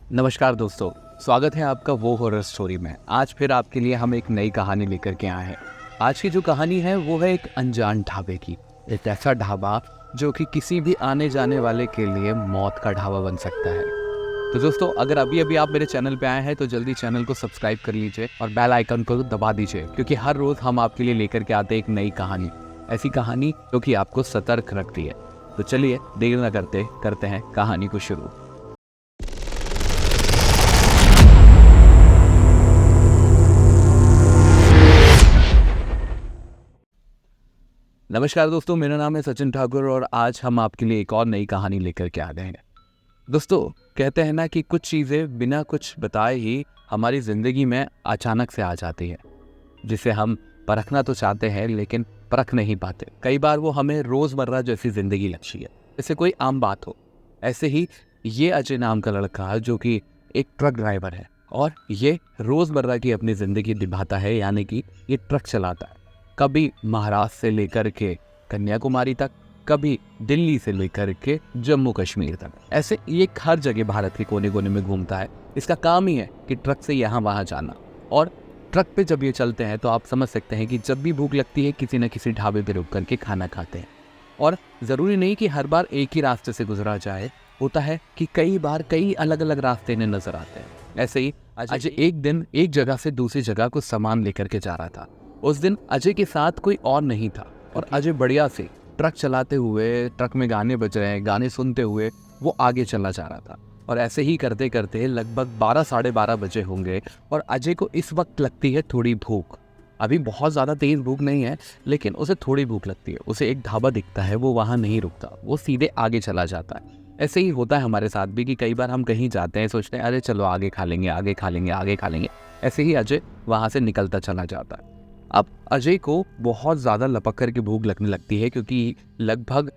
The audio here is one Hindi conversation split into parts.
नमस्कार दोस्तों, स्वागत है आपका वो हॉरर स्टोरी में। आज फिर आपके लिए हम एक नई कहानी लेकर के आए हैं। आज की जो कहानी है वो है एक अनजान ढाबे की। एक ऐसा ढाबा जो कि किसी भी आने जाने वाले के लिए मौत का ढाबा बन सकता है। तो दोस्तों, अगर अभी अभी आप मेरे चैनल पे आए हैं तो जल्दी चैनल को सब्सक्राइब कर लीजिए और बेल आइकन को दबा दीजिए, क्योंकि हर रोज हम आपके लिए लेकर के आते हैं एक नई कहानी, ऐसी कहानी जो कि आपको सतर्क रखती है। तो चलिए देर न करते हैं कहानी को शुरू। नमस्कार दोस्तों, मेरा नाम है सचिन ठाकुर और आज हम आपके लिए एक और नई कहानी लेकर के आ गए हैं। दोस्तों, कहते हैं ना कि कुछ चीज़ें बिना कुछ बताए ही हमारी ज़िंदगी में अचानक से आ जाती है, जिसे हम परखना तो चाहते हैं लेकिन परख नहीं पाते। कई बार वो हमें रोज़मर्रा जैसी ज़िंदगी लगती है, जैसे कोई आम बात हो। ऐसे ही ये अजय नाम का लड़का जो कि एक ट्रक ड्राइवर है और ये रोज़मर्रा की अपनी ज़िंदगी निभाता है, यानी कि ये ट्रक चलाता है। कभी महाराष्ट्र से लेकर के कन्याकुमारी तक, कभी दिल्ली से लेकर के जम्मू कश्मीर तक, ऐसे ये हर जगह भारत के कोने कोने में घूमता है। इसका काम ही है कि ट्रक से यहाँ वहाँ जाना। और ट्रक पे जब ये चलते हैं तो आप समझ सकते हैं कि जब भी भूख लगती है किसी न किसी ढाबे पे रुक करके खाना खाते हैं। और ज़रूरी नहीं कि हर बार एक ही रास्ते से गुजरा जाए, होता है कि कई बार कई अलग अलग रास्ते इन्हें नजर आते हैं। ऐसे ही अजय एक दिन एक जगह से दूसरी जगह कुछ सामान लेकर के जा रहा था। उस दिन अजय के साथ कोई और नहीं था और अजय बढ़िया से ट्रक चलाते हुए, ट्रक में गाने बज रहे हैं, गाने सुनते हुए वो आगे चला जा रहा था। और ऐसे ही करते करते लगभग 12 साढ़े 12 बजे होंगे और अजय को इस वक्त लगती है थोड़ी भूख। अभी बहुत ज़्यादा तेज़ भूख नहीं है, लेकिन उसे थोड़ी भूख लगती है। उसे एक ढाबा दिखता है, वो वहाँ नहीं रुकता, वो सीधे आगे चला जाता है। ऐसे ही होता है हमारे साथ भी कि कई बार हम कहीं जाते हैं, सोचते हैं अरे चलो आगे खा लेंगे, आगे खा लेंगे, आगे खा लेंगे। ऐसे ही अजय वहाँ से निकलता चला जाता है। अब अजय को बहुत ज़्यादा लपक कर के भूख लगने लगती है, क्योंकि लगभग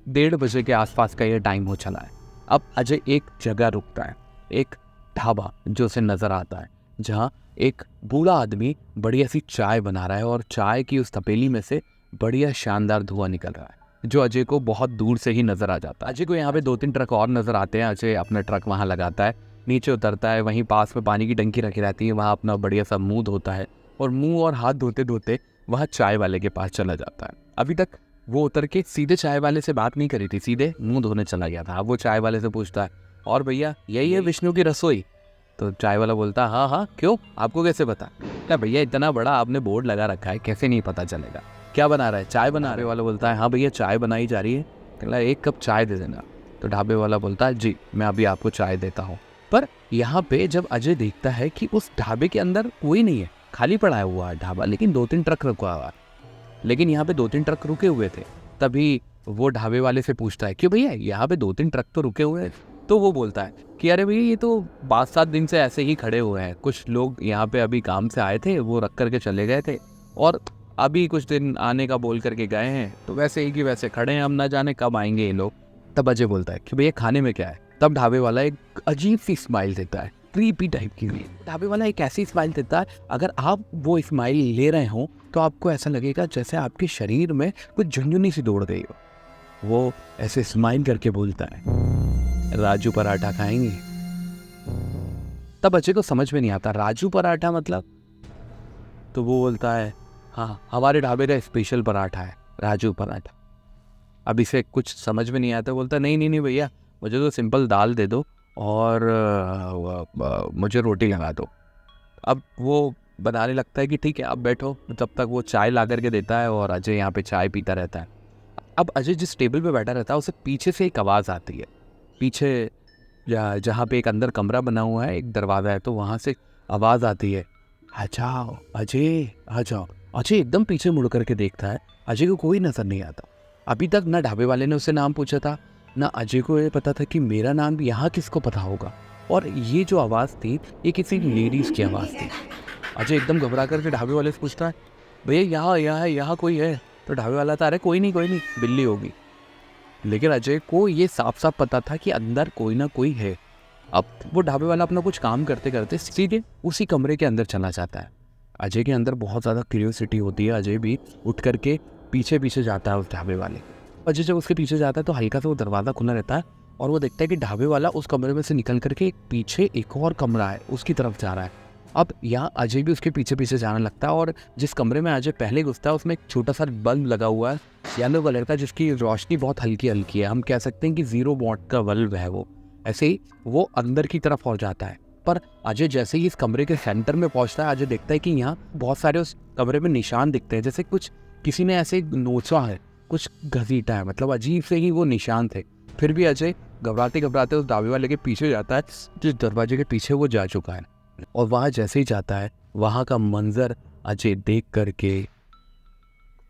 1:30 बजे के आसपास का ये टाइम हो चला है। अब अजय एक जगह रुकता है, एक ढाबा जो उसे नज़र आता है, जहाँ एक बूढ़ा आदमी बढ़िया सी चाय बना रहा है और चाय की उस तपेली में से बढ़िया शानदार धुआं निकल रहा है, जो अजय को बहुत दूर से ही नज़र आ जाता है। अजय को यहाँ पे 2-3 ट्रक और नज़र आते हैं। अजय अपना ट्रक वहाँ लगाता है, नीचे उतरता है, वहीं पास में पानी की टंकी रखी रहती है, वहाँ अपना बढ़िया सा मुँह धोता है और मुंह और हाथ धोते धोते वह चाय वाले के पास चला जाता है। अभी तक वो उतर के सीधे चाय वाले से बात नहीं करी थी, सीधे मुंह धोने चला गया था। अब वो चाय वाले से पूछता है, और भैया यही है विष्णु की रसोई? तो चाय वाला बोलता है, हाँ हाँ, क्यों, आपको कैसे पता? क्या भैया, इतना बड़ा आपने बोर्ड लगा रखा है, कैसे नहीं पता चलेगा? क्या बना रहा है? चाय बना रहे वाला बोलता है, हाँ भैया चाय बनाई जा रही है। कहला 1 कप चाय दे देना। तो ढाबे वाला बोलता है, जी मैं अभी आपको चाय देता हूँ। पर यहाँ पे जब अजय देखता है कि उस ढाबे के अंदर कोई नहीं है, खाली पड़ा हुआ है ढाबा, लेकिन 2-3 ट्रक रुका हुआ है। लेकिन यहाँ पे 2-3 ट्रक रुके हुए थे। तभी वो ढाबे वाले से पूछता है, क्यों भैया यहाँ पे 2-3 ट्रक तो रुके हुए हैं? तो वो बोलता है कि अरे भैया ये तो 5-7 दिन से ऐसे ही खड़े हुए हैं। कुछ लोग यहाँ पे अभी काम से आए थे, वो रख करके चले गए थे और अभी कुछ दिन आने का बोल करके गए हैं, तो वैसे ही कि वैसे खड़े हैं, हम ना जाने कब आएंगे ये लोग। तब अजय बोलता है कि भैया खाने में क्या है? तब ढाबे वाला एक अजीब सी स्माइल देता है, क्रीपी टाइप की। ढाबे वाला एक ऐसी स्माइल देता है, अगर आप वो स्माइल ले रहे हो तो आपको ऐसा लगेगा जैसे आपके शरीर में कुछ झुनझुनी सी दौड़ गई हो। वो ऐसे स्माइल करके बोलता है, राजू पराठा खाएंगे? तब अजय को समझ में नहीं आता, राजू पराठा मतलब? तो वो बोलता है, हाँ हमारे ढाबे का स्पेशल पराठा है, राजू पराठा। अब इसे कुछ समझ में नहीं आता, बोलता नहीं नहीं नहीं भैया, मुझे तो सिंपल दाल दे दो और मुझे रोटी लगा दो। अब वो बनाने लगता है कि ठीक है आप बैठो। तब तक वो चाय ला करके देता है और अजय यहाँ पे चाय पीता रहता है। अब अजय जिस टेबल पे बैठा रहता है उसे पीछे से एक आवाज़ आती है। पीछे जहाँ पे एक अंदर कमरा बना हुआ है, एक दरवाज़ा है, तो वहाँ से आवाज़ आती है, आ जाओ अजय आ जाओ। अजय एकदम पीछे मुड़ करके देखता है, अजय को कोई नज़र नहीं आता। अभी तक ना ढाबे वाले ने उससे नाम पूछा था, ना अजय को ये पता था कि मेरा नाम यहाँ किसको पता होगा। और ये जो आवाज़ थी ये किसी लेडीज़ की आवाज़ थी। अजय एकदम घबरा करके ढाबे वाले से पूछता है, भैया यहाँ कोई है? तो ढाबे वाला था, अरे कोई नहीं बिल्ली होगी। लेकिन अजय को ये साफ साफ पता था कि अंदर कोई ना कोई है। अब वो ढाबे वाला अपना कुछ काम करते करते सीधे उसी कमरे के अंदर चला जाता है। अजय के अंदर बहुत ज़्यादा क्यूरियोसिटी होती है। अजय भी उठ करके पीछे पीछे जाता है उस ढाबे वाले। अजय जब उसके पीछे जाता है तो हल्का सा वो दरवाज़ा खुला रहता है और वो देखता है कि ढाबे वाला उस कमरे में से निकल करके पीछे एक और कमरा है उसकी तरफ जा रहा है। अब यहाँ अजय भी उसके पीछे पीछे जाने लगता है और जिस कमरे में अजय पहले घुसता है उसमें एक छोटा सा बल्ब लगा हुआ है येलो कलर का, जिसकी रोशनी बहुत हल्की हल्की है। हम कह सकते हैं कि 0 वॉट का बल्ब है वो। ऐसे ही वो अंदर की तरफ और जाता है, पर अजय जैसे ही इस कमरे के सेंटर में पहुंचता है, अजय देखता है कि यहाँ बहुत सारे उस कमरे में निशान दिखते हैं, जैसे कुछ किसी ने ऐसे नोचा है, कुछ घसीटा है, मतलब अजीब से ही वो निशान थे। फिर भी अजय घबराते घबराते उस ढाबे वाले के पीछे जाता है जिस दरवाजे के पीछे वो जा चुका है। और वहाँ जैसे ही जाता है, वहाँ का मंजर अजय देख करके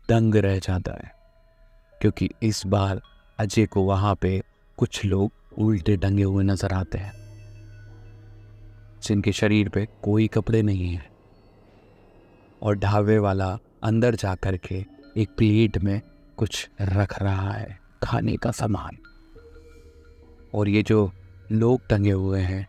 दंग रह जाता है, क्योंकि इस बार अजय को वहाँ पे कुछ लोग उल्टे टंगे हुए नजर आते हैं, जिनके शरीर पे कोई कपड़े नहीं है। और ढाबे वाला अंदर जा कर के एक प्लेट में कुछ रख रहा है, खाने का सामान। और ये जो लोग टंगे हुए हैं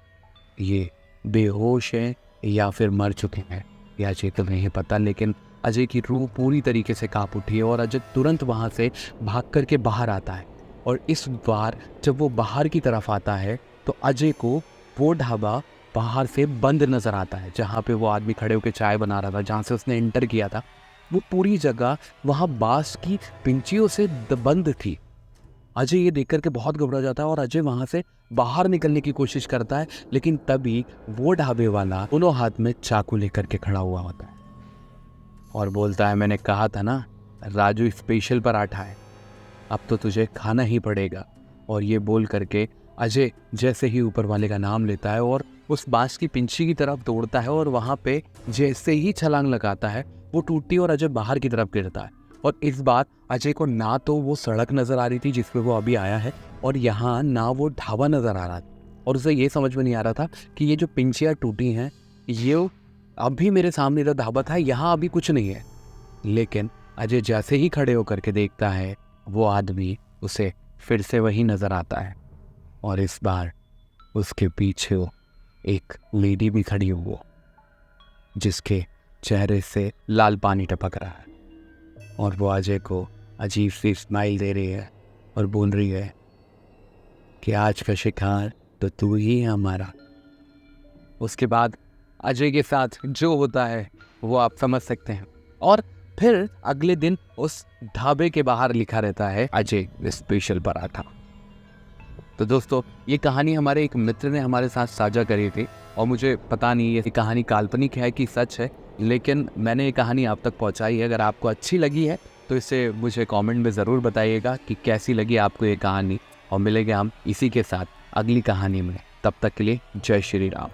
ये बेहोश हैं या फिर मर चुके हैं, या अजय तो नहीं पता, लेकिन अजय की रूह पूरी तरीके से कांप उठी है और अजय तुरंत वहाँ से भाग करके बाहर आता है। और इस बार जब वो बाहर की तरफ आता है तो अजय को वो ढाबा बाहर से बंद नज़र आता है, जहाँ पे वो आदमी खड़े होकर चाय बना रहा था, जहाँ से उसने एंटर किया था। वो पूरी जगह वहाँ बांस की पिंचियों से बंद थी। अजय ये देख करके बहुत घबरा जाता है और अजय वहाँ से बाहर निकलने की कोशिश करता है, लेकिन तभी वो ढाबे वाला दोनों हाथ में चाकू लेकर के खड़ा हुआ होता है और बोलता है, मैंने कहा था ना राजू स्पेशल पराठा है, अब तो तुझे खाना ही पड़ेगा। और ये बोल करके अजय जैसे ही ऊपर वाले का नाम लेता है और उस बांस की पिंची की तरफ दौड़ता है और वहाँ पे जैसे ही छलांग लगाता है वो टूटती और अजय बाहर की तरफ गिरता है। और इस बार अजय को ना तो वो सड़क नज़र आ रही थी जिस पे वो अभी आया है, और यहाँ ना वो ढाबा नज़र आ रहा था, और उसे ये समझ में नहीं आ रहा था कि ये जो पिंचियाँ टूटी हैं ये अभी मेरे सामने जो ढाबा था यहाँ अभी कुछ नहीं है। लेकिन अजय जैसे ही खड़े होकर के देखता है वो आदमी उसे फिर से वही नज़र आता है, और इस बार उसके पीछे एक लेडी भी खड़ी हुई जिसके चेहरे से लाल पानी टपक रहा है, और वो अजय को अजीब सी स्माइल दे रही है और बोल रही है कि आज का शिकार तो तू ही है हमारा। उसके बाद अजय के साथ जो होता है वो आप समझ सकते हैं। और फिर अगले दिन उस ढाबे के बाहर लिखा रहता है अजय स्पेशल पराठा। तो दोस्तों ये कहानी हमारे एक मित्र ने हमारे साथ साझा करी थी, और मुझे पता नहीं ये कहानी काल्पनिक है कि सच है, लेकिन मैंने ये कहानी आप तक पहुंचाई है। अगर आपको अच्छी लगी है तो इसे मुझे कमेंट में ज़रूर बताइएगा कि कैसी लगी आपको ये कहानी, और मिलेंगे हम इसी के साथ अगली कहानी में। तब तक के लिए जय श्री राम।